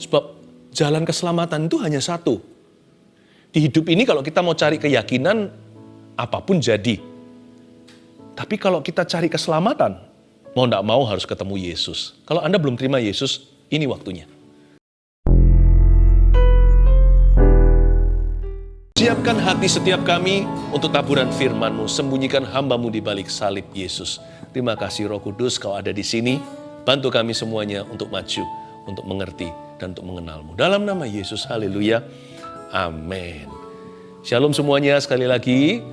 Sebab jalan keselamatan itu hanya satu. Di hidup ini kalau kita mau cari keyakinan, apapun jadi. Tapi kalau kita cari keselamatan, mau tidak mau harus ketemu Yesus. Kalau Anda belum terima Yesus, ini waktunya. Siapkan hati setiap kami untuk taburan firman-Mu. Sembunyikan hamba-Mu di balik salib Yesus. Terima kasih Roh Kudus, Kau ada di sini. Bantu kami semuanya untuk maju, untuk mengerti, dan untuk mengenal-Mu. Dalam nama Yesus, haleluya. Amin. Shalom semuanya, sekali lagi.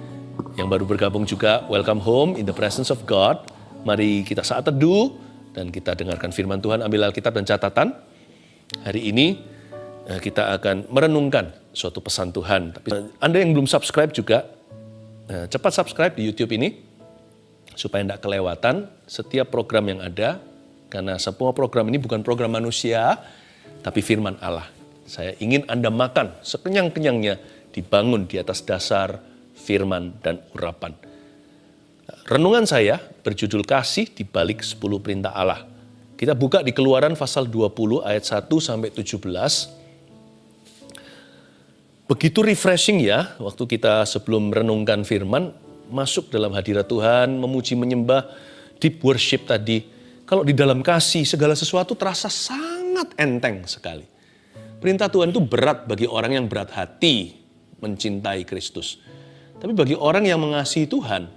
Yang baru bergabung juga, welcome home in the presence of God. Mari kita saat teduh dan kita dengarkan firman Tuhan. Ambil Alkitab dan catatan. Hari ini kita akan merenungkan suatu pesan Tuhan. Tapi Anda yang belum subscribe juga, cepat subscribe di YouTube ini supaya tidak kelewatan setiap program yang ada. Karena semua program ini bukan program manusia, tapi firman Allah. Saya ingin Anda makan sekenyang-kenyangnya, dibangun di atas dasar firman dan urapan. Renungan saya berjudul kasih di balik 10 perintah Allah. Kita buka di Keluaran pasal 20 ayat 1 sampai 17. Begitu refreshing ya, waktu kita sebelum merenungkan firman, masuk dalam hadirat Tuhan, memuji menyembah, deep worship tadi. Kalau di dalam kasih, segala sesuatu terasa sangat enteng sekali. Perintah Tuhan itu berat bagi orang yang berat hati mencintai Kristus. Tapi bagi orang yang mengasihi Tuhan,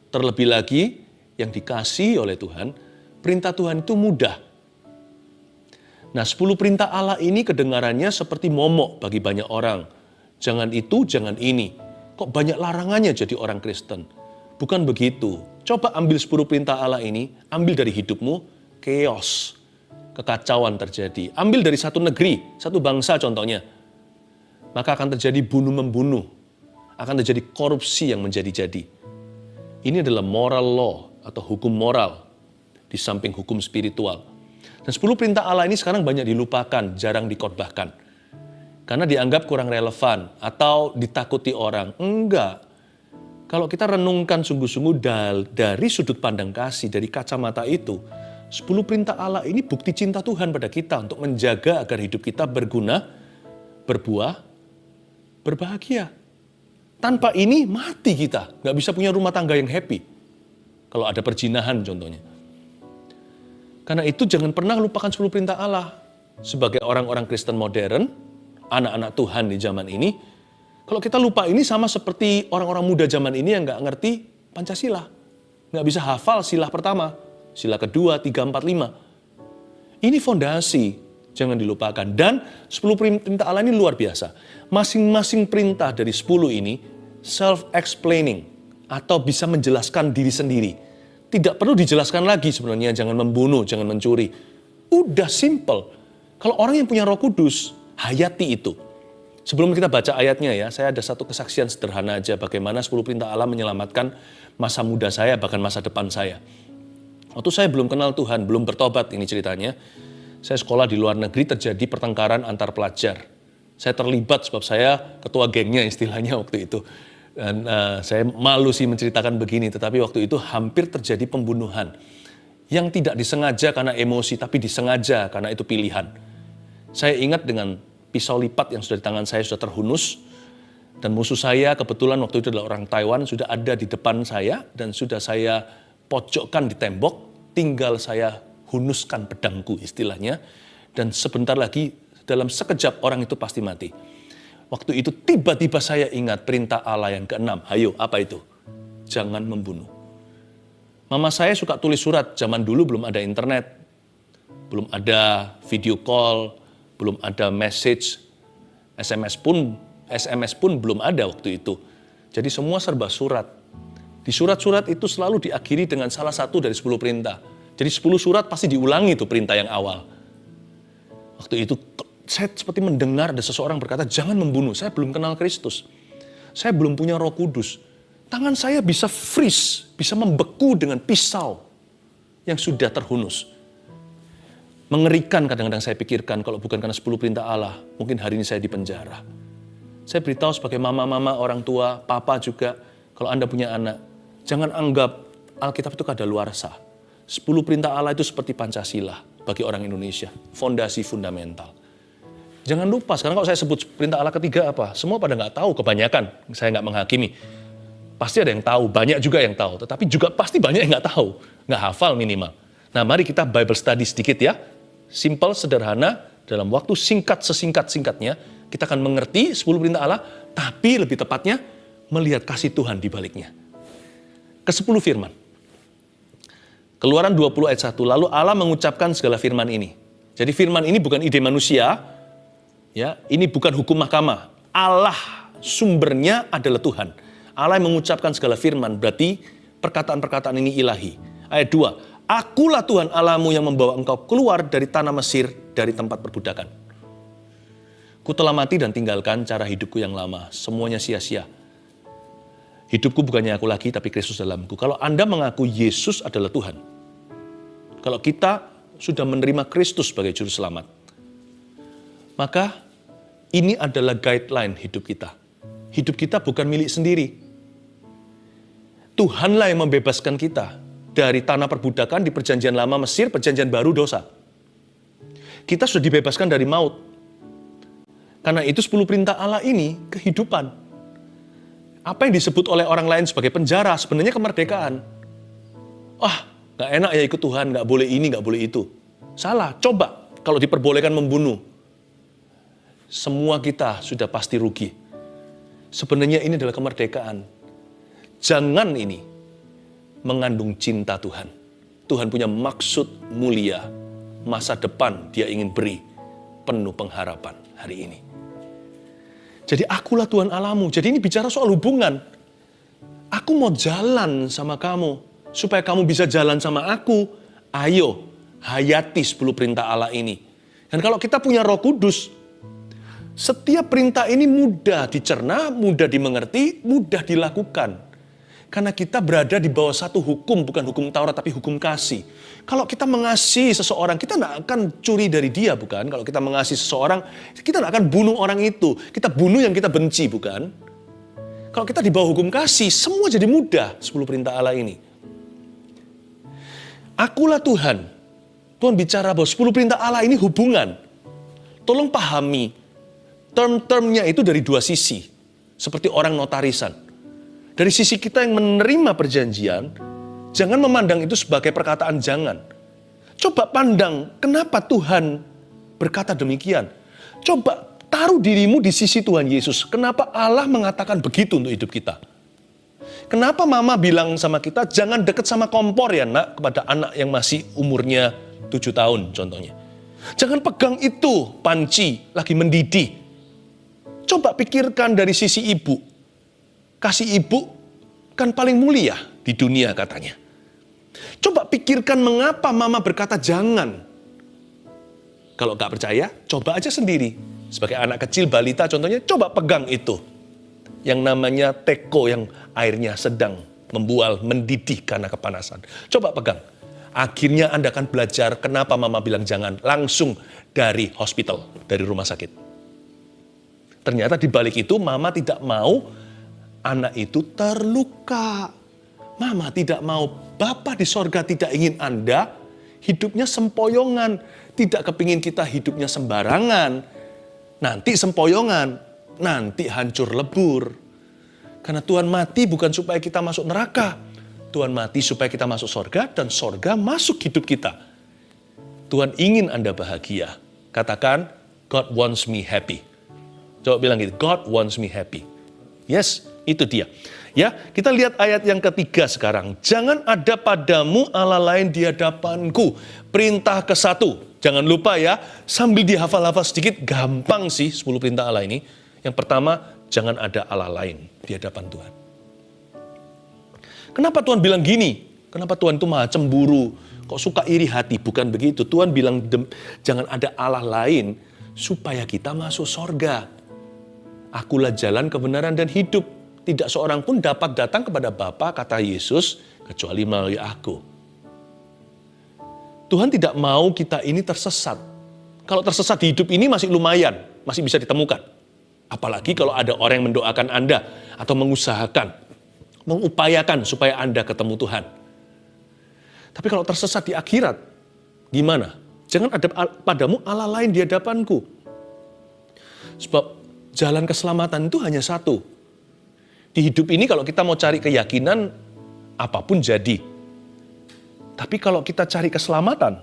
terlebih lagi yang dikasihi oleh Tuhan, perintah Tuhan itu mudah. Nah, 10 perintah Allah ini kedengarannya seperti momok bagi banyak orang. Jangan itu, jangan ini. Kok banyak larangannya jadi orang Kristen? Bukan begitu. Coba ambil 10 perintah Allah ini, ambil dari hidupmu, chaos, kekacauan terjadi. Ambil dari satu negeri, satu bangsa contohnya. Maka akan terjadi bunuh-membunuh. Akan terjadi korupsi yang menjadi-jadi. Ini adalah moral law atau hukum moral di samping hukum spiritual. Dan 10 perintah Allah ini sekarang banyak dilupakan, jarang dikhotbahkan. Karena dianggap kurang relevan atau ditakuti orang. Enggak. Kalau kita renungkan sungguh-sungguh dari sudut pandang kasih, dari kacamata itu, 10 perintah Allah ini bukti cinta Tuhan pada kita untuk menjaga agar hidup kita berguna, berbuah, berbahagia. Tanpa ini mati kita, nggak bisa punya rumah tangga yang happy. Kalau ada perzinahan contohnya. Karena itu jangan pernah lupakan 10 perintah Allah. Sebagai orang-orang Kristen modern, anak-anak Tuhan di zaman ini, kalau kita lupa ini sama seperti orang-orang muda zaman ini yang nggak ngerti Pancasila. Nggak bisa hafal sila pertama, sila kedua, 3, 4, 5. Ini fondasi, jangan dilupakan. Dan 10 perintah Allah ini luar biasa. Masing-masing perintah dari 10 ini self-explaining atau bisa menjelaskan diri sendiri. Tidak perlu dijelaskan lagi sebenarnya, jangan membunuh, jangan mencuri. Udah simple. Kalau orang yang punya Roh Kudus, hayati itu. Sebelum kita baca ayatnya ya, saya ada satu kesaksian sederhana aja bagaimana 10 perintah Allah menyelamatkan masa muda saya, bahkan masa depan saya. Waktu saya belum kenal Tuhan, belum bertobat ini ceritanya, saya sekolah di luar negeri, terjadi pertengkaran antar pelajar. Saya terlibat sebab saya ketua gengnya istilahnya waktu itu. Dan saya malu sih menceritakan begini, tetapi waktu itu hampir terjadi pembunuhan. Yang tidak disengaja karena emosi, tapi disengaja karena itu pilihan. Saya ingat dengan pisau lipat yang sudah di tangan saya sudah terhunus. Dan musuh saya kebetulan waktu itu adalah orang Taiwan, sudah ada di depan saya dan sudah saya pojokkan di tembok, tinggal saya hunuskan pedangku istilahnya. Dan sebentar lagi dalam sekejap orang itu pasti mati. Waktu itu tiba-tiba saya ingat perintah Allah yang ke-6. Hayo, apa itu? Jangan membunuh. Mama saya suka tulis surat, zaman dulu belum ada internet, belum ada video call, belum ada message, SMS pun belum ada waktu itu. Jadi semua serba surat. Di surat-surat itu selalu diakhiri dengan salah satu dari 10 perintah. Jadi 10 surat pasti diulangi itu perintah yang awal. Waktu itu saya seperti mendengar ada seseorang berkata, jangan membunuh. Saya belum kenal Kristus. Saya belum punya Roh Kudus. Tangan saya bisa freeze, bisa membeku dengan pisau yang sudah terhunus. Mengerikan kadang-kadang saya pikirkan kalau bukan karena 10 perintah Allah, mungkin hari ini saya di penjara. Saya beritahu sebagai mama-mama, orang tua, papa juga, kalau Anda punya anak, jangan anggap Alkitab itu kadaluarsa. 10 perintah Allah itu seperti Pancasila bagi orang Indonesia, fondasi fundamental. Jangan lupa, sekarang kalau saya sebut perintah Allah ketiga apa? Semua pada nggak tahu, kebanyakan. Saya nggak menghakimi. Pasti ada yang tahu, banyak juga yang tahu. Tetapi juga pasti banyak yang nggak tahu. Nggak hafal minimal. Nah, mari kita Bible study sedikit ya. Simple, sederhana, dalam waktu singkat sesingkat-singkatnya, kita akan mengerti 10 perintah Allah, tapi lebih tepatnya, melihat kasih Tuhan di baliknya. Ke-10 firman. Keluaran 20 ayat 1, lalu Allah mengucapkan segala firman ini. Jadi firman ini bukan ide manusia, ya, ini bukan hukum mahkamah. Allah sumbernya adalah Tuhan. Allah yang mengucapkan segala firman, berarti perkataan-perkataan ini ilahi. Ayat 2, akulah Tuhan Allahmu yang membawa engkau keluar dari tanah Mesir, dari tempat perbudakan. Ku telah mati dan tinggalkan cara hidupku yang lama, semuanya sia-sia. Hidupku bukannya aku lagi, tapi Kristus dalamku. Kalau Anda mengaku Yesus adalah Tuhan, kalau kita sudah menerima Kristus sebagai juru selamat, maka ini adalah guideline hidup kita. Hidup kita bukan milik sendiri. Tuhanlah yang membebaskan kita dari tanah perbudakan di perjanjian lama Mesir, perjanjian baru dosa. Kita sudah dibebaskan dari maut. Karena itu 10 perintah Allah ini kehidupan. Apa yang disebut oleh orang lain sebagai penjara, sebenarnya kemerdekaan. Gak enak ya ikut Tuhan, gak boleh ini, gak boleh itu. Salah, coba kalau diperbolehkan membunuh. Semua kita sudah pasti rugi. Sebenarnya ini adalah kemerdekaan. Jangan ini mengandung cinta Tuhan. Tuhan punya maksud mulia. Masa depan dia ingin beri penuh pengharapan hari ini. Jadi akulah Tuhan Allahmu. Jadi ini bicara soal hubungan. Aku mau jalan sama kamu. Supaya kamu bisa jalan sama aku. Ayo, hayati 10 perintah Allah ini. Dan kalau kita punya Roh Kudus, setiap perintah ini mudah dicerna, mudah dimengerti, mudah dilakukan. Karena kita berada di bawah satu hukum, bukan hukum Taurat, tapi hukum kasih. Kalau kita mengasihi seseorang, kita tidak akan curi dari dia, bukan? Kalau kita mengasihi seseorang, kita tidak akan bunuh orang itu. Kita bunuh yang kita benci, bukan? Kalau kita di bawah hukum kasih, semua jadi mudah, 10 perintah Allah ini. Akulah Tuhan. Tuhan bicara bahwa 10 perintah Allah ini hubungan. Tolong pahami, term-termnya itu dari dua sisi. Seperti orang notarisan. Dari sisi kita yang menerima perjanjian, jangan memandang itu sebagai perkataan jangan. Coba pandang, kenapa Tuhan berkata demikian? Coba taruh dirimu di sisi Tuhan Yesus. Kenapa Allah mengatakan begitu untuk hidup kita? Kenapa mama bilang sama kita, jangan deket sama kompor ya nak, kepada anak yang masih umurnya 7 tahun contohnya. Jangan pegang itu, panci, lagi mendidih. Coba pikirkan dari sisi ibu. Kasih ibu kan paling mulia di dunia katanya. Coba pikirkan mengapa mama berkata jangan. Kalau gak percaya, coba aja sendiri. Sebagai anak kecil, balita contohnya, coba pegang itu. Yang namanya teko yang airnya sedang membual, mendidih karena kepanasan. Coba pegang. Akhirnya Anda akan belajar kenapa mama bilang jangan. Langsung dari hospital, dari rumah sakit. Ternyata di balik itu mama tidak mau anak itu terluka. Mama tidak mau, Bapa di sorga tidak ingin Anda hidupnya sempoyongan. Tidak kepingin kita hidupnya sembarangan. Nanti sempoyongan, nanti hancur lebur. Karena Tuhan mati bukan supaya kita masuk neraka. Tuhan mati supaya kita masuk sorga dan sorga masuk hidup kita. Tuhan ingin Anda bahagia. Katakan, God wants me happy. Coba bilang gitu, God wants me happy. Yes, itu dia. Ya, kita lihat ayat yang ketiga sekarang. Jangan ada padamu Allah lain di hadapanku. Perintah ke-1. Jangan lupa ya, sambil dihafal-hafal sedikit, gampang sih 10 perintah Allah ini. Yang pertama, jangan ada Allah lain di hadapan Tuhan. Kenapa Tuhan bilang gini? Kenapa Tuhan itu maha cemburu? Kok suka iri hati? Bukan begitu. Tuhan bilang jangan ada Allah lain supaya kita masuk sorga. Akulah jalan kebenaran dan hidup. Tidak seorang pun dapat datang kepada Bapa, kata Yesus, kecuali melalui aku. Tuhan tidak mau kita ini tersesat. Kalau tersesat di hidup ini masih lumayan, masih bisa ditemukan. Apalagi kalau ada orang yang mendoakan Anda atau mengusahakan, mengupayakan supaya Anda ketemu Tuhan. Tapi kalau tersesat di akhirat, gimana? Jangan ada padamu Allah lain di hadapanku. Sebab jalan keselamatan itu hanya satu. Di hidup ini kalau kita mau cari keyakinan, apapun jadi. Tapi kalau kita cari keselamatan,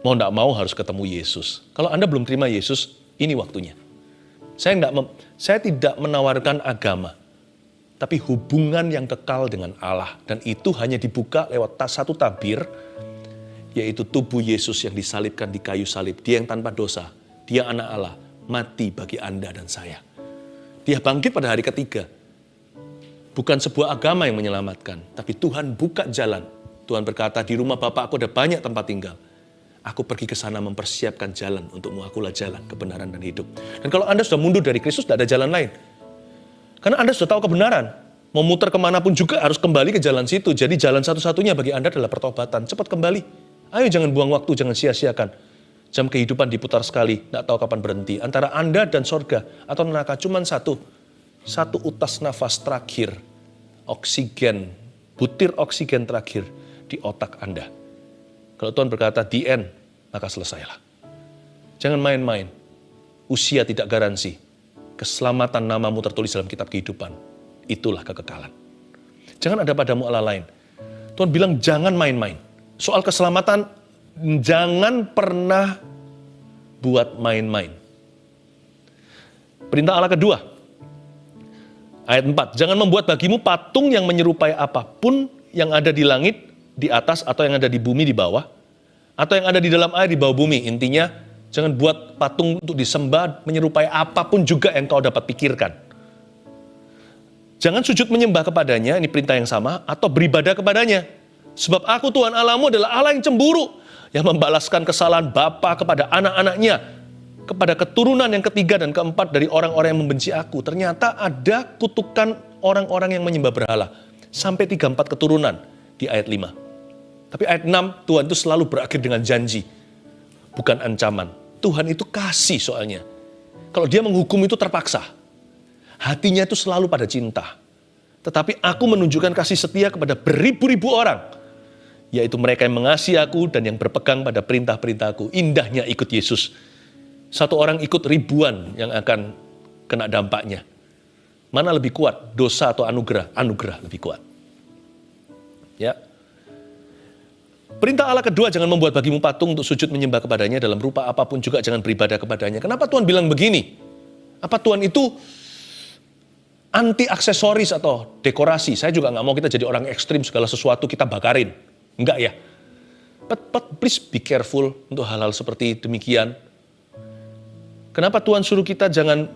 mau tidak mau harus ketemu Yesus. Kalau Anda belum terima Yesus, ini waktunya. Saya tidak menawarkan agama, tapi hubungan yang kekal dengan Allah. Dan itu hanya dibuka lewat satu tabir, yaitu tubuh Yesus yang disalibkan di kayu salib. Dia yang tanpa dosa, dia anak Allah, mati bagi Anda dan saya. Dia bangkit pada hari ketiga. Bukan sebuah agama yang menyelamatkan, tapi Tuhan buka jalan. Tuhan berkata, di rumah Bapa aku ada banyak tempat tinggal. Aku pergi ke sana mempersiapkan jalan untukmu. Akulah jalan, kebenaran, dan hidup. Dan kalau Anda sudah mundur dari Kristus, tidak ada jalan lain. Karena Anda sudah tahu kebenaran. Mau muter kemanapun juga harus kembali ke jalan situ. Jadi jalan satu-satunya bagi Anda adalah pertobatan. Cepat kembali. Ayo jangan buang waktu, jangan sia-siakan. Jam kehidupan diputar sekali, tidak tahu kapan berhenti. Antara Anda dan sorga atau neraka cuma satu. Satu utas nafas terakhir. Oksigen, butir oksigen terakhir di otak Anda. Kalau Tuhan berkata the end, maka selesailah. Jangan main-main. Usia tidak garansi. Keselamatan namamu tertulis dalam kitab kehidupan. Itulah kekekalan. Jangan ada padamu Allah lain. Tuhan bilang jangan main-main. Soal keselamatan, jangan pernah buat main-main. Perintah Allah kedua, ayat 4. Jangan membuat bagimu patung yang menyerupai apapun yang ada di langit, di atas, atau yang ada di bumi di bawah, atau yang ada di dalam air di bawah bumi. Intinya, jangan buat patung untuk disembah menyerupai apapun juga yang kau dapat pikirkan. Jangan sujud menyembah kepadanya, ini perintah yang sama, atau beribadah kepadanya. Sebab aku Tuhan Allahmu adalah Allah yang cemburu, yang membalaskan kesalahan bapa kepada anak-anaknya, kepada keturunan yang ketiga dan keempat dari orang-orang yang membenci aku. Ternyata ada kutukan orang-orang yang menyembah berhala. Sampai 3-4 keturunan di ayat 5. Tapi ayat 6, Tuhan itu selalu berakhir dengan janji. Bukan ancaman. Tuhan itu kasih soalnya. Kalau dia menghukum itu terpaksa. Hatinya itu selalu pada cinta. Tetapi aku menunjukkan kasih setia kepada beribu-ribu orang. Yaitu mereka yang mengasihi aku dan yang berpegang pada perintah-perintahku. Indahnya ikut Yesus. Satu orang ikut ribuan yang akan kena dampaknya. Mana lebih kuat? Dosa atau anugerah? Anugerah lebih kuat. Ya. Perintah Allah kedua, jangan membuat bagimu patung untuk sujud menyembah kepadanya dalam rupa apapun juga jangan beribadah kepadanya. Kenapa Tuhan bilang begini? Apa Tuhan itu anti aksesoris atau dekorasi? Saya juga nggak mau kita jadi orang ekstrim, segala sesuatu kita bakarin. Enggak ya. But please be careful untuk hal-hal seperti demikian. Kenapa Tuhan suruh kita jangan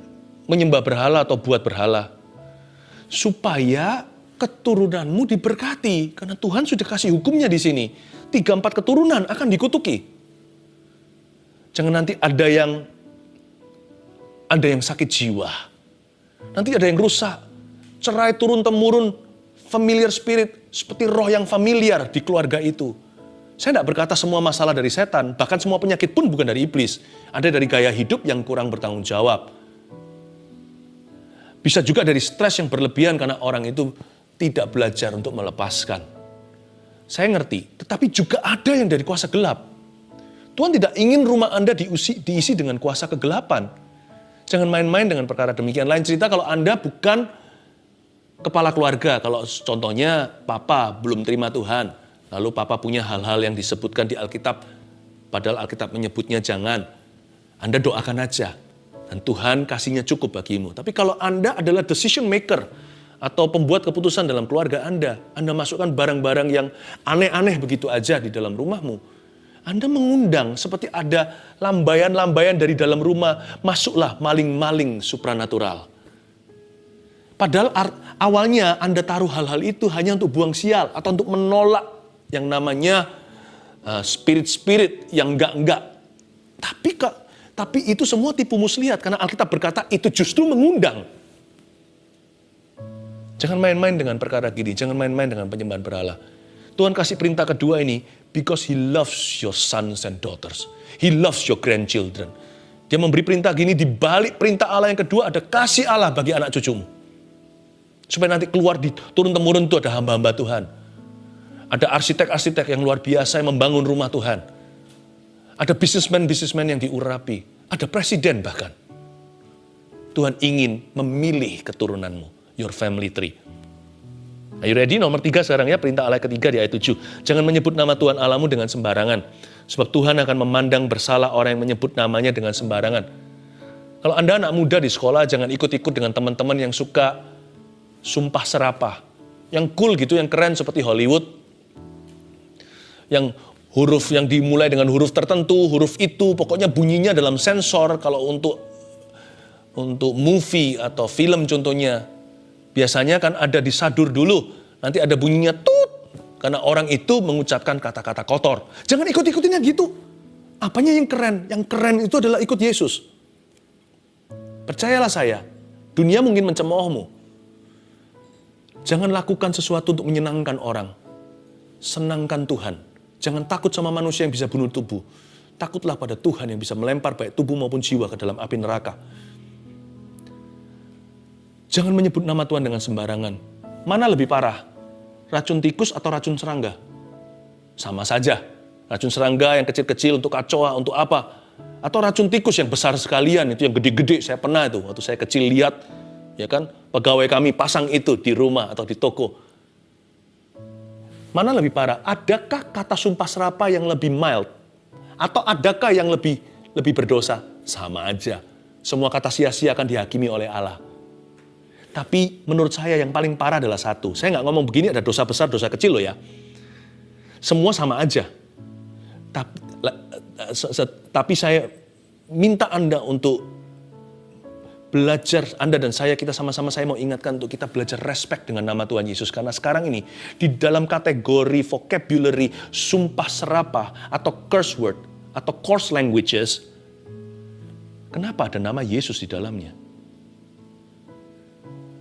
menyembah berhala atau buat berhala? Supaya keturunanmu diberkati. Karena Tuhan sudah kasih hukumnya di sini. 3-4 keturunan akan dikutuki. Jangan nanti ada yang sakit jiwa. Nanti ada yang rusak. Cerai turun-temurun, familiar spirit, seperti roh yang familiar di keluarga itu. Saya tidak berkata semua masalah dari setan, bahkan semua penyakit pun bukan dari iblis. Ada dari gaya hidup yang kurang bertanggung jawab. Bisa juga dari stres yang berlebihan karena orang itu tidak belajar untuk melepaskan. Saya ngerti, tetapi juga ada yang dari kuasa gelap. Tuhan tidak ingin rumah Anda diisi dengan kuasa kegelapan. Jangan main-main dengan perkara demikian. Lain cerita kalau Anda bukan kepala keluarga. Kalau contohnya papa belum terima Tuhan. Lalu papa punya hal-hal yang disebutkan di Alkitab. Padahal Alkitab menyebutnya jangan. Anda doakan aja. Dan Tuhan kasihnya cukup bagimu. Tapi kalau Anda adalah decision maker. Atau pembuat keputusan dalam keluarga Anda masukkan barang-barang yang aneh-aneh begitu aja di dalam rumahmu. Anda mengundang seperti ada lambayan-lambayan dari dalam rumah, masuklah maling-maling supranatural. Padahal awalnya Anda taruh hal-hal itu hanya untuk buang sial atau untuk menolak yang namanya spirit-spirit yang enggak-enggak. Tapi itu semua tipu muslihat karena Alkitab berkata itu justru mengundang. Jangan main-main dengan perkara gini, jangan main-main dengan penyembahan berhala. Tuhan kasih perintah kedua ini, because He loves your sons and daughters. He loves your grandchildren. Dia memberi perintah gini, di balik perintah Allah yang kedua ada kasih Allah bagi anak cucumu. Supaya nanti keluar di turun-temurun itu ada hamba-hamba Tuhan. Ada arsitek-arsitek yang luar biasa yang membangun rumah Tuhan. Ada businessman-businessman yang diurapi. Ada presiden bahkan. Tuhan ingin memilih keturunanmu, your family tree. Are you ready? Nomor 3 sekarang ya, perintah Allah ketiga di ayat 7. Jangan menyebut nama Tuhan Allahmu dengan sembarangan. Sebab Tuhan akan memandang bersalah orang yang menyebut namanya dengan sembarangan. Kalau Anda anak muda di sekolah, jangan ikut-ikut dengan teman-teman yang suka sumpah serapah. Yang cool gitu, yang keren seperti Hollywood. Yang huruf yang dimulai dengan huruf tertentu, huruf itu, pokoknya bunyinya dalam sensor. Kalau untuk movie atau film contohnya, biasanya kan ada disadur dulu, nanti ada bunyinya tut, karena orang itu mengucapkan kata-kata kotor. Jangan ikut-ikutinnya gitu. Apanya yang keren? Yang keren itu adalah ikut Yesus. Percayalah saya, dunia mungkin mencemoohmu. Jangan lakukan sesuatu untuk menyenangkan orang. Senangkan Tuhan. Jangan takut sama manusia yang bisa bunuh tubuh. Takutlah pada Tuhan yang bisa melempar baik tubuh maupun jiwa ke dalam api neraka. Jangan menyebut nama Tuhan dengan sembarangan. Mana lebih parah? Racun tikus atau racun serangga? Sama saja. Racun serangga yang kecil-kecil untuk kacoa, untuk apa? Atau racun tikus yang besar sekalian, itu yang gede-gede. Saya pernah itu, waktu saya kecil lihat, ya kan, pegawai kami pasang itu di rumah atau di toko. Mana lebih parah? Adakah kata sumpah serapah yang lebih mild? Atau adakah yang lebih berdosa? Sama aja. Semua kata sia-sia akan dihakimi oleh Allah. Tapi menurut saya yang paling parah adalah satu. Saya nggak ngomong begini ada dosa besar, dosa kecil loh ya. Semua sama aja. Tapi saya minta Anda untuk belajar, Anda dan saya, kita sama-sama saya mau ingatkan untuk kita belajar respect dengan nama Tuhan Yesus. Karena sekarang ini di dalam kategori vocabulary sumpah serapah atau curse word atau coarse languages, kenapa ada nama Yesus di dalamnya?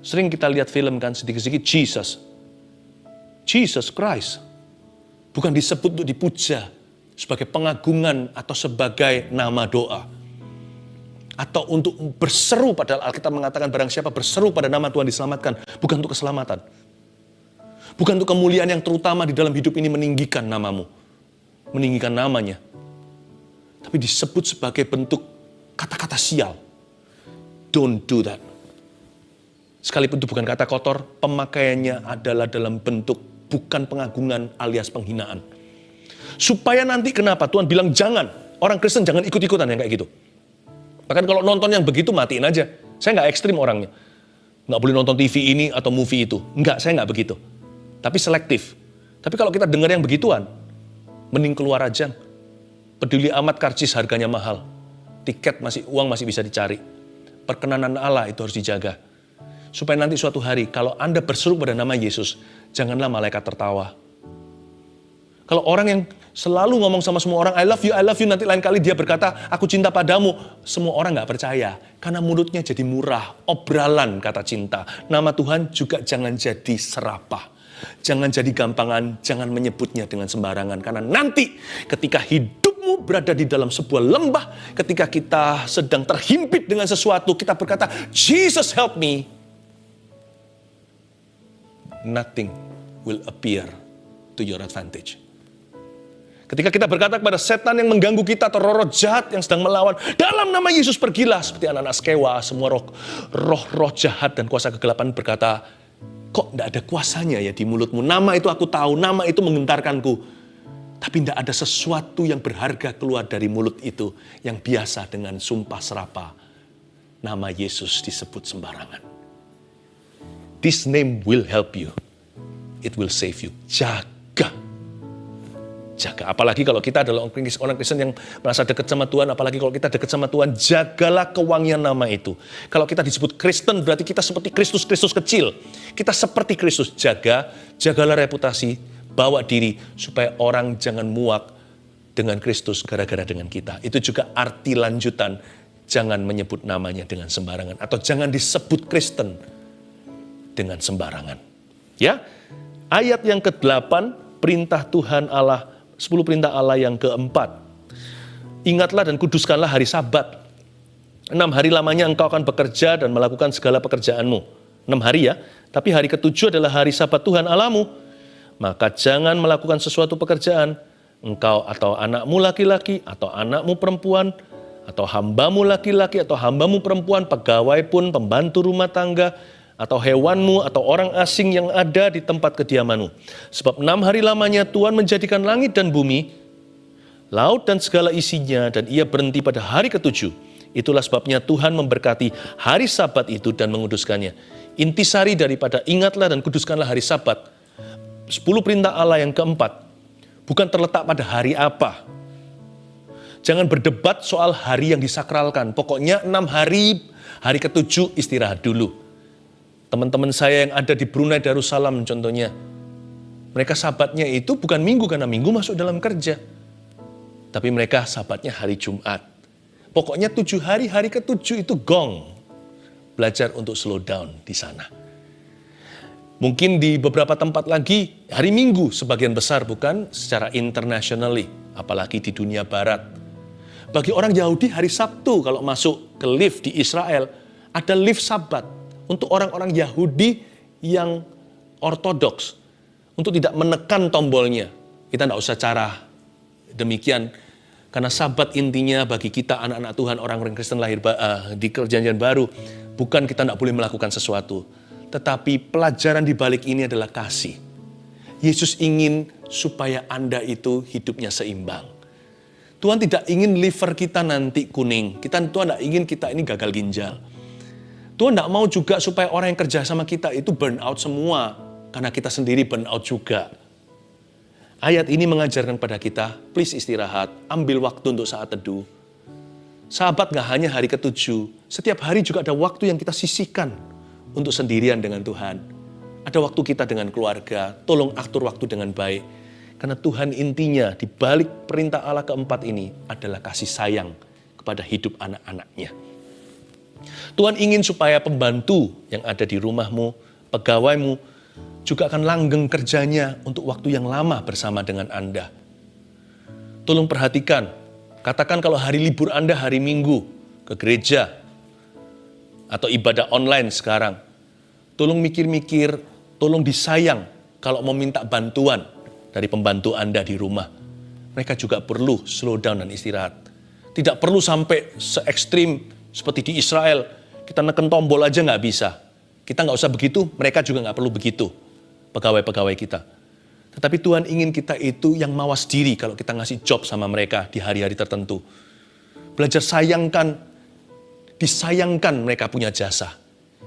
Sering kita lihat film kan, sedikit-sedikit Jesus Christ. Bukan disebut untuk dipuja sebagai pengagungan atau sebagai nama doa. Atau untuk berseru, padahal Alkitab mengatakan barang siapa berseru pada nama Tuhan diselamatkan. Bukan untuk keselamatan. Bukan untuk kemuliaan yang terutama di dalam hidup ini meninggikan namamu. Meninggikan namanya. Tapi disebut sebagai bentuk kata-kata sial. Don't do that. Sekalipun itu bukan kata kotor, pemakaiannya adalah dalam bentuk bukan pengagungan alias penghinaan. Supaya nanti kenapa? Tuhan bilang jangan. Orang Kristen jangan ikut-ikutan yang kayak gitu. Bahkan kalau nonton yang begitu matiin aja. Saya nggak ekstrim orangnya. Nggak boleh nonton TV ini atau movie itu. Nggak, saya nggak begitu. Tapi selektif. Tapi kalau kita dengar yang begituan, mending keluar aja. Peduli amat karcis harganya mahal. Tiket uang masih bisa dicari. Perkenanan Allah itu harus dijaga. Supaya nanti suatu hari, kalau Anda berseru pada nama Yesus, janganlah malaikat tertawa. Kalau orang yang selalu ngomong sama semua orang, I love you, nanti lain kali dia berkata, aku cinta padamu. Semua orang gak percaya, karena mulutnya jadi murah, obralan kata cinta. Nama Tuhan juga jangan jadi serapah. Jangan jadi gampangan, jangan menyebutnya dengan sembarangan. Karena nanti ketika hidupmu berada di dalam sebuah lembah, ketika kita sedang terhimpit dengan sesuatu, kita berkata, Jesus help me. Nothing will appear to your advantage. Ketika kita berkata kepada setan yang mengganggu kita atau roh-roh jahat yang sedang melawan, dalam nama Yesus pergilah, seperti anak-anak Skewa, semua roh-roh jahat dan kuasa kegelapan berkata, kok tidak ada kuasanya ya di mulutmu? Nama itu aku tahu, nama itu menggentarkanku. Tapi tidak ada sesuatu yang berharga keluar dari mulut itu yang biasa dengan sumpah serapah. Nama Yesus disebut sembarangan. This name will help you. It will save you. Jaga. Apalagi kalau kita adalah orang Kristen yang merasa dekat sama Tuhan. Apalagi kalau kita dekat sama Tuhan. Jagalah kewangian nama itu. Kalau kita disebut Kristen berarti kita seperti Kristus kecil. Kita seperti Kristus. Jagalah reputasi. Bawa diri supaya orang jangan muak dengan Kristus gara-gara dengan kita. Itu juga arti lanjutan. Jangan menyebut namanya dengan sembarangan. Atau jangan disebut Kristen dengan sembarangan. Ya, ayat yang ke-8, perintah Tuhan Allah, 10 perintah Allah yang ke-4. Ingatlah dan kuduskanlah hari Sabat. 6 hari lamanya engkau akan bekerja dan melakukan segala pekerjaanmu. 6 hari ya, tapi hari ke-7 adalah hari Sabat Tuhan Allahmu. Maka jangan melakukan sesuatu pekerjaan, engkau atau anakmu laki-laki atau anakmu perempuan, atau hambamu laki-laki atau hambamu perempuan, pegawai pun, pembantu rumah tangga, atau hewanmu, atau orang asing yang ada di tempat kediamanmu. Sebab 6 hari lamanya Tuhan menjadikan langit dan bumi, laut dan segala isinya, dan ia berhenti pada hari ketujuh. Itulah sebabnya Tuhan memberkati hari Sabat itu dan menguduskannya. Intisari daripada ingatlah dan kuduskanlah hari Sabat. 10 perintah Allah yang keempat, bukan terletak pada hari apa. Jangan berdebat soal hari yang disakralkan. Pokoknya 6 hari, hari ketujuh istirahat dulu. Teman-teman saya yang ada di Brunei Darussalam contohnya, mereka sabatnya itu bukan minggu karena minggu masuk dalam kerja. Tapi mereka sabatnya hari Jumat. Pokoknya 7 hari, hari ketujuh itu gong. Belajar untuk slow down di sana. Mungkin di beberapa tempat lagi, hari Minggu sebagian besar bukan secara internationally, apalagi di dunia barat. Bagi orang Yahudi hari Sabtu kalau masuk ke lift di Israel, ada lift Sabat. Untuk orang-orang Yahudi yang ortodoks, untuk tidak menekan tombolnya. Kita tidak usah cara demikian, karena Sabat intinya bagi kita anak-anak Tuhan, orang-orang Kristen lahir di Perjanjian Baru, bukan kita tidak boleh melakukan sesuatu. Tetapi pelajaran di balik ini adalah kasih. Yesus ingin supaya Anda itu hidupnya seimbang. Tuhan tidak ingin liver kita nanti kuning. Tuhan tidak ingin kita ini gagal ginjal. Tuhan tidak mau juga supaya orang yang kerja sama kita itu burn out semua. Karena kita sendiri burn out juga. Ayat ini mengajarkan pada kita, please istirahat, ambil waktu untuk saat teduh. Sabat gak hanya hari ketujuh, setiap hari juga ada waktu yang kita sisihkan untuk sendirian dengan Tuhan. Ada waktu kita dengan keluarga, tolong atur waktu dengan baik. Karena Tuhan intinya di balik perintah Allah keempat ini adalah kasih sayang kepada hidup anak-anaknya. Tuhan ingin supaya pembantu yang ada di rumahmu, pegawaimu, juga akan langgeng kerjanya untuk waktu yang lama bersama dengan Anda. Tolong perhatikan, katakan kalau hari libur Anda hari Minggu ke gereja atau ibadah online sekarang. Tolong mikir-mikir, tolong disayang kalau mau minta bantuan dari pembantu Anda di rumah. Mereka juga perlu slow down dan istirahat. Tidak perlu sampai se-ekstrim seperti di Israel. Kita neken tombol aja nggak bisa. Kita nggak usah begitu, mereka juga nggak perlu begitu. Pegawai-pegawai kita. Tetapi Tuhan ingin kita itu yang mawas diri kalau kita ngasih job sama mereka di hari-hari tertentu. Belajar sayangkan, disayangkan mereka punya jasa.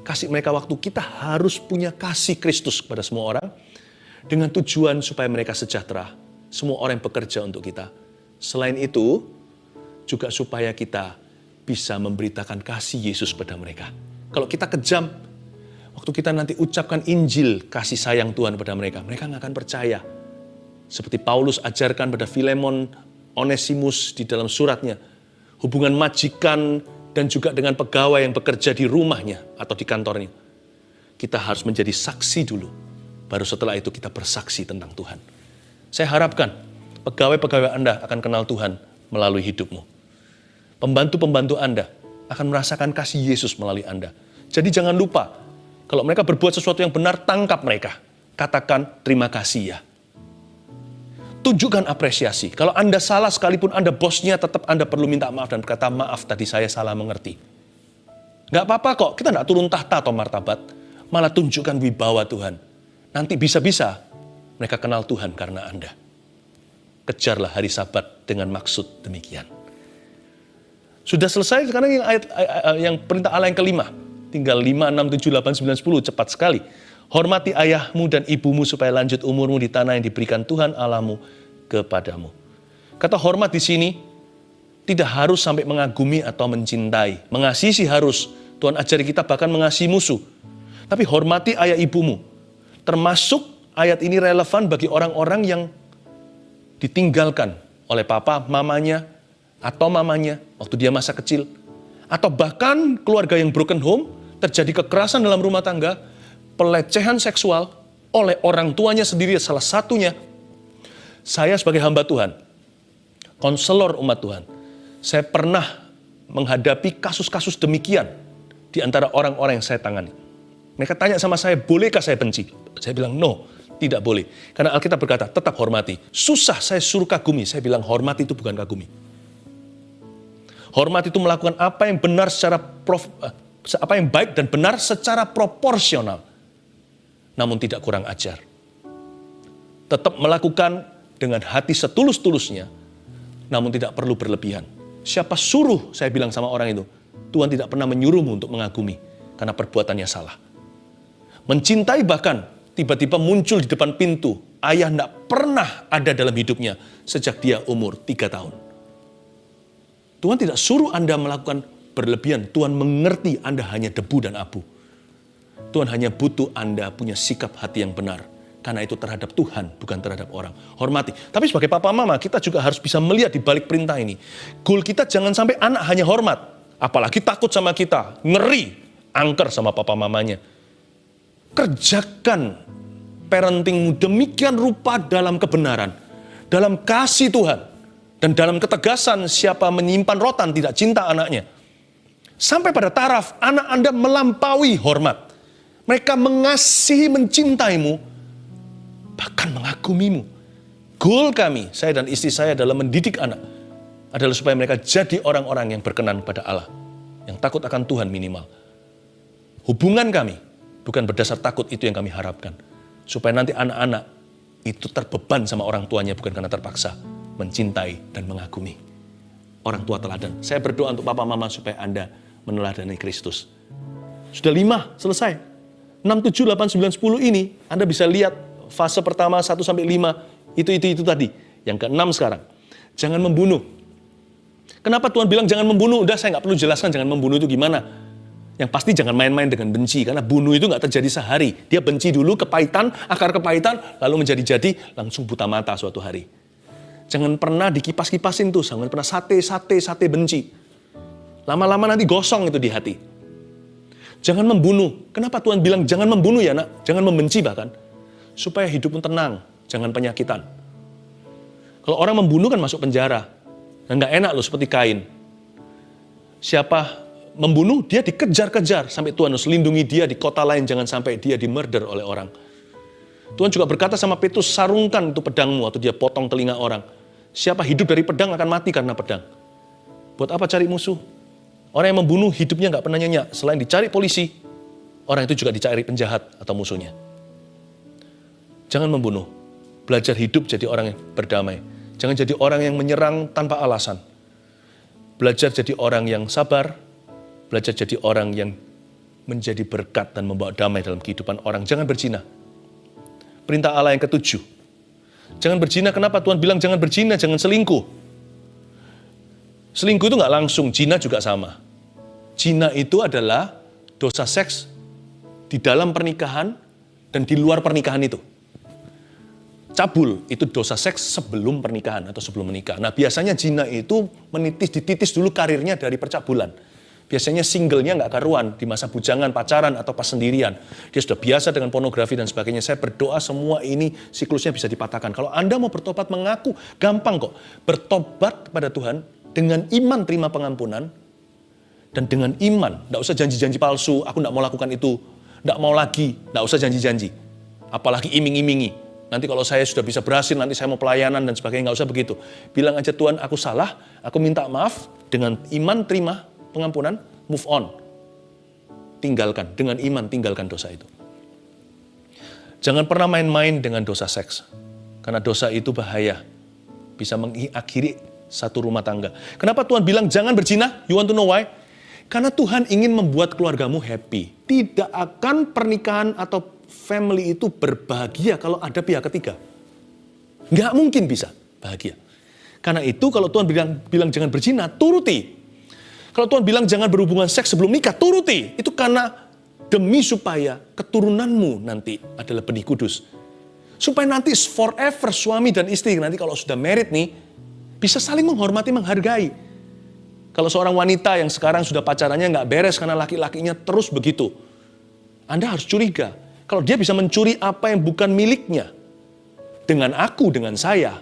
Kasih mereka waktu, kita harus punya kasih Kristus kepada semua orang. Dengan tujuan supaya mereka sejahtera. Semua orang yang bekerja untuk kita. Selain itu, juga supaya kita bisa memberitakan kasih Yesus kepada mereka. Kalau kita kejam, waktu kita nanti ucapkan Injil, kasih sayang Tuhan kepada mereka, mereka nggak akan percaya. Seperti Paulus ajarkan pada Filemon, Onesimus di dalam suratnya. Hubungan majikan dan juga dengan pegawai yang bekerja di rumahnya atau di kantornya. Kita harus menjadi saksi dulu. Baru setelah itu kita bersaksi tentang Tuhan. Saya harapkan pegawai-pegawai Anda akan kenal Tuhan melalui hidupmu. Pembantu-pembantu Anda akan merasakan kasih Yesus melalui Anda. Jadi jangan lupa, kalau mereka berbuat sesuatu yang benar, tangkap mereka. Katakan terima kasih ya. Tunjukkan apresiasi. Kalau Anda salah sekalipun Anda bosnya, tetap Anda perlu minta maaf dan berkata, maaf tadi saya salah mengerti. Gak apa-apa kok, kita gak turun tahta atau martabat. Malah tunjukkan wibawa Tuhan. Nanti bisa-bisa mereka kenal Tuhan karena Anda. Kejarlah hari Sabat dengan maksud demikian. Sudah selesai sekarang yang perintah Allah yang kelima. Tinggal 5, 6, 7, 8, 9, 10. Cepat sekali. Hormati ayahmu dan ibumu supaya lanjut umurmu di tanah yang diberikan Tuhan Allahmu kepadamu. Kata hormat di sini tidak harus sampai mengagumi atau mencintai. Mengasihi sih harus. Tuhan ajari kita bahkan mengasihi musuh. Tapi hormati ayah ibumu. Termasuk ayat ini relevan bagi orang-orang yang ditinggalkan oleh papa, mamanya, atau mamanya waktu dia masa kecil. Atau bahkan keluarga yang broken home, terjadi kekerasan dalam rumah tangga, pelecehan seksual oleh orang tuanya sendiri, salah satunya. Saya sebagai hamba Tuhan, konselor umat Tuhan, saya pernah menghadapi kasus-kasus demikian di antara orang-orang yang saya tangani. Mereka tanya sama saya, bolehkah saya benci? Saya bilang, no, tidak boleh. Karena Alkitab berkata, tetap hormati. Susah saya suruh kagumi. Saya bilang, hormati itu bukan kagumi. Hormat itu melakukan apa yang benar apa yang baik dan benar secara proporsional, namun tidak kurang ajar. Tetap melakukan dengan hati setulus-tulusnya, namun tidak perlu berlebihan. Siapa suruh, saya bilang sama orang itu, Tuhan tidak pernah menyuruhmu untuk mengagumi, karena perbuatannya salah. Mencintai bahkan tiba-tiba muncul di depan pintu, ayah tidak pernah ada dalam hidupnya sejak dia umur 3 tahun. Tuhan tidak suruh Anda melakukan berlebihan. Tuhan mengerti Anda hanya debu dan abu. Tuhan hanya butuh Anda punya sikap hati yang benar. Karena itu terhadap Tuhan, bukan terhadap orang. Hormati. Tapi sebagai papa mama, kita juga harus bisa melihat di balik perintah ini. Goal kita jangan sampai anak hanya hormat. Apalagi takut sama kita. Ngeri. Angker sama papa mamanya. Kerjakan parentingmu demikian rupa dalam kebenaran. Dalam kasih Tuhan. Dan dalam ketegasan siapa menyimpan rotan tidak cinta anaknya. Sampai pada taraf anak Anda melampaui hormat. Mereka mengasihi, mencintaimu, bahkan mengagumimu. Goal kami, saya dan istri saya dalam mendidik anak, adalah supaya mereka jadi orang-orang yang berkenan pada Allah. Yang takut akan Tuhan minimal. Hubungan kami, bukan berdasar takut itu yang kami harapkan. Supaya nanti anak-anak itu terbeban sama orang tuanya, bukan karena terpaksa. Mencintai dan mengagumi. Orang tua teladan. Saya berdoa untuk papa mama supaya Anda meneladani Kristus. Sudah 5, selesai. 6, 7, 8, 9, 10 ini, Anda bisa lihat fase pertama 1 sampai 5, itu tadi. Yang ke-6 sekarang. Jangan membunuh. Kenapa Tuhan bilang jangan membunuh? Udah saya nggak perlu jelaskan jangan membunuh itu gimana. Yang pasti jangan main-main dengan benci. Karena bunuh itu nggak terjadi sehari. Dia benci dulu, kepahitan, akar kepahitan, lalu menjadi-jadi, langsung buta mata suatu hari. Jangan pernah dikipas-kipasin tuh, jangan pernah sate benci. Lama-lama nanti gosong itu di hati. Jangan membunuh. Kenapa Tuhan bilang jangan membunuh ya nak? Jangan membenci bahkan. Supaya hidupmu tenang, jangan penyakitan. Kalau orang membunuh kan masuk penjara. Dan gak enak loh seperti Kain. Siapa membunuh, dia dikejar-kejar. Sampai Tuhan harus lindungi dia di kota lain, jangan sampai dia di-murder oleh orang. Tuhan juga berkata sama Petrus, sarungkan itu pedangmu, atau dia potong telinga orang. Siapa hidup dari pedang akan mati karena pedang. Buat apa cari musuh? Orang yang membunuh hidupnya gak pernah nyenyak. Selain dicari polisi, orang itu juga dicari penjahat atau musuhnya. Jangan membunuh. Belajar hidup jadi orang yang berdamai. Jangan jadi orang yang menyerang tanpa alasan. Belajar jadi orang yang sabar. Belajar jadi orang yang menjadi berkat dan membawa damai dalam kehidupan orang. Jangan berzina. Perintah Allah yang ke-7. Jangan berzina, kenapa Tuhan bilang jangan berzina, jangan selingkuh. Selingkuh itu gak langsung, zina juga sama. Zina itu adalah dosa seks di dalam pernikahan dan di luar pernikahan itu. Cabul itu dosa seks sebelum pernikahan atau sebelum menikah. Nah biasanya zina itu dititis dulu karirnya dari percabulan. Biasanya singlenya nggak karuan di masa bujangan, pacaran, atau pas sendirian. Dia sudah biasa dengan pornografi dan sebagainya. Saya berdoa semua ini siklusnya bisa dipatahkan. Kalau Anda mau bertobat mengaku, gampang kok. Bertobat kepada Tuhan dengan iman terima pengampunan. Dan dengan iman, nggak usah janji-janji palsu, aku nggak mau lakukan itu. Nggak mau lagi, nggak usah janji-janji. Apalagi iming-imingi. Nanti kalau saya sudah bisa berhasil, nanti saya mau pelayanan dan sebagainya, nggak usah begitu. Bilang aja Tuhan, aku salah, aku minta maaf, dengan iman terima pengampunan, move on. Tinggalkan, dengan iman tinggalkan dosa itu. Jangan pernah main-main dengan dosa seks. Karena dosa itu bahaya. Bisa mengakhiri satu rumah tangga. Kenapa Tuhan bilang jangan berzina? You want to know why? Karena Tuhan ingin membuat keluargamu happy. Tidak akan pernikahan atau family itu berbahagia kalau ada pihak ketiga. Nggak mungkin bisa bahagia. Karena itu kalau Tuhan bilang jangan berzina, turuti. Kalau Tuhan bilang jangan berhubungan seks sebelum nikah, turuti. Itu karena demi supaya keturunanmu nanti adalah benih kudus. Supaya nanti forever suami dan istri, nanti kalau sudah married nih, bisa saling menghormati, menghargai. Kalau seorang wanita yang sekarang sudah pacarannya nggak beres karena laki-lakinya terus begitu, Anda harus curiga. Kalau dia bisa mencuri apa yang bukan miliknya, dengan aku, dengan saya,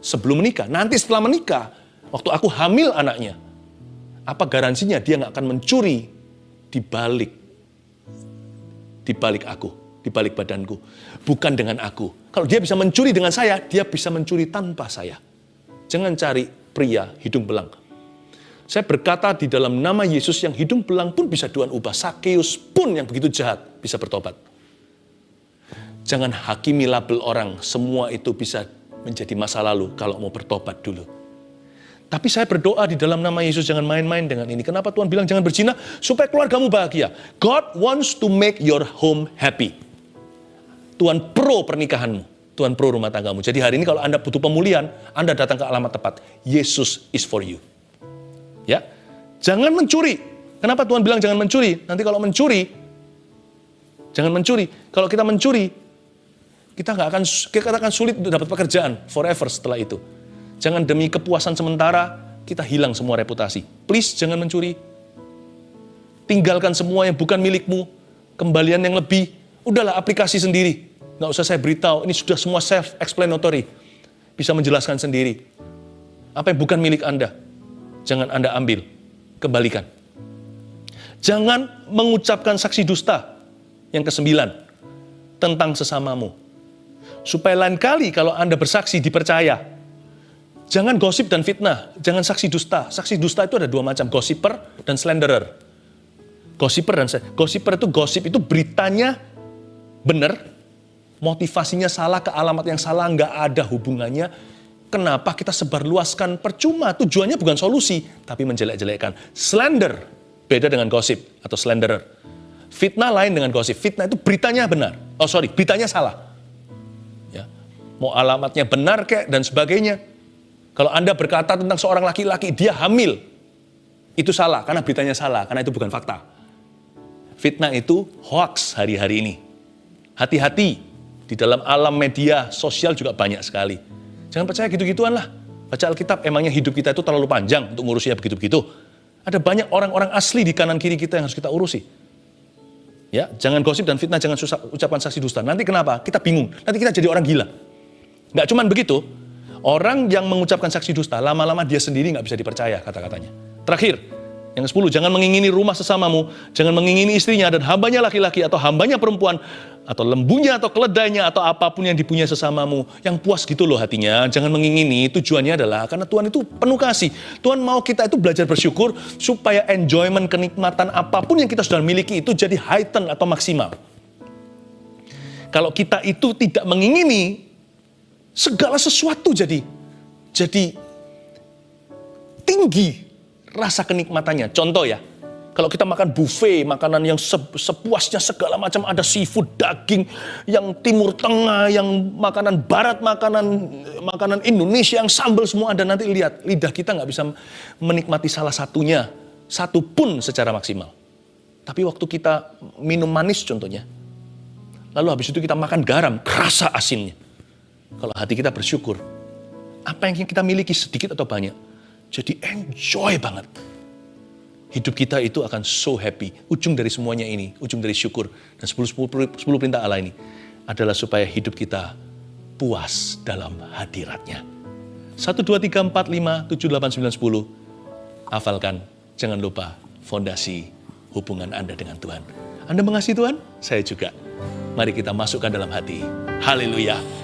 sebelum menikah, nanti setelah menikah, waktu aku hamil anaknya, apa garansinya dia nggak akan mencuri di balik aku, di balik badanku, bukan dengan aku. Kalau dia bisa mencuri dengan saya, dia bisa mencuri tanpa saya. Jangan cari pria hidung belang. Saya berkata di dalam nama Yesus yang hidung belang pun bisa Tuhan ubah. Sakeus pun yang begitu jahat bisa bertobat. Jangan hakimi label orang, semua itu bisa menjadi masa lalu kalau mau bertobat dulu. Tapi saya berdoa di dalam nama Yesus, jangan main-main dengan ini. Kenapa Tuhan bilang jangan berzina? Supaya keluargamu bahagia. God wants to make your home happy. Tuhan pro pernikahanmu. Tuhan pro rumah tanggamu. Jadi hari ini kalau Anda butuh pemulihan, Anda datang ke alamat tepat. Yesus is for you. Ya, jangan mencuri. Kenapa Tuhan bilang jangan mencuri? Nanti kalau mencuri, jangan mencuri. Kalau kita mencuri, kita akan sulit untuk dapat pekerjaan forever setelah itu. Jangan demi kepuasan sementara, kita hilang semua reputasi. Please, jangan mencuri. Tinggalkan semua yang bukan milikmu. Kembalian yang lebih, udahlah aplikasi sendiri. Nggak usah saya beritahu, ini sudah semua self-explanatory. Bisa menjelaskan sendiri. Apa yang bukan milik Anda, jangan Anda ambil, kembalikan. Jangan mengucapkan saksi dusta. Yang ke-9, tentang sesamamu. Supaya lain kali kalau Anda bersaksi dipercaya. Jangan gosip dan fitnah, jangan saksi dusta. Saksi dusta itu ada dua macam, gossiper dan slanderer. Gossiper itu gosip itu beritanya benar, motivasinya salah, ke alamat yang salah, nggak ada hubungannya. Kenapa kita sebarluaskan percuma? Tujuannya bukan solusi, tapi menjelek-jelekkan. Slander, beda dengan gosip atau slanderer. Fitnah lain dengan gosip. Fitnah itu beritanya benar. Beritanya salah. Ya. Mau alamatnya benar kek dan sebagainya. Kalau Anda berkata tentang seorang laki-laki, dia hamil. Itu salah, karena beritanya salah, karena itu bukan fakta. Fitnah itu hoax hari-hari ini. Hati-hati. Di dalam alam media sosial juga banyak sekali. Jangan percaya gitu-gituan lah. Baca Alkitab, emangnya hidup kita itu terlalu panjang untuk ngurusinya begitu-begitu. Ada banyak orang-orang asli di kanan kiri kita yang harus kita urusi. Ya, jangan gosip dan fitnah, jangan ucapan saksi dusta. Nanti kenapa? Kita bingung. Nanti kita jadi orang gila. Nggak cuman begitu, orang yang mengucapkan saksi dusta, lama-lama dia sendiri nggak bisa dipercaya kata-katanya. Terakhir, yang ke-10, jangan mengingini rumah sesamamu, jangan mengingini istrinya dan hambanya laki-laki atau hambanya perempuan, atau lembunya atau keledainya atau apapun yang dipunyai sesamamu. Yang puas gitu loh hatinya, jangan mengingini. Tujuannya adalah karena Tuhan itu penuh kasih. Tuhan mau kita itu belajar bersyukur supaya enjoyment, kenikmatan apapun yang kita sudah miliki itu jadi heighten atau maksimal. Kalau kita itu tidak mengingini, segala sesuatu jadi tinggi rasa kenikmatannya. Contoh ya, kalau kita makan buffet, makanan yang sepuasnya segala macam, ada seafood, daging, yang timur tengah, yang makanan barat, makanan Indonesia, yang sambal semua ada. Nanti lihat, lidah kita nggak bisa menikmati salah satunya, satu pun secara maksimal. Tapi waktu kita minum manis contohnya, lalu habis itu kita makan garam, kerasa asinnya. Kalau hati kita bersyukur, apa yang kita miliki sedikit atau banyak, jadi enjoy banget. Hidup kita itu akan so happy. Ujung dari semuanya ini, ujung dari syukur. Dan 10 perintah Allah ini adalah supaya hidup kita puas dalam hadiratnya. 1, 2, 3, 4, 5, 7, 8, 9, 10. Hafalkan, jangan lupa fondasi hubungan Anda dengan Tuhan. Anda mengasihi Tuhan? Saya juga. Mari kita masukkan dalam hati. Haleluya.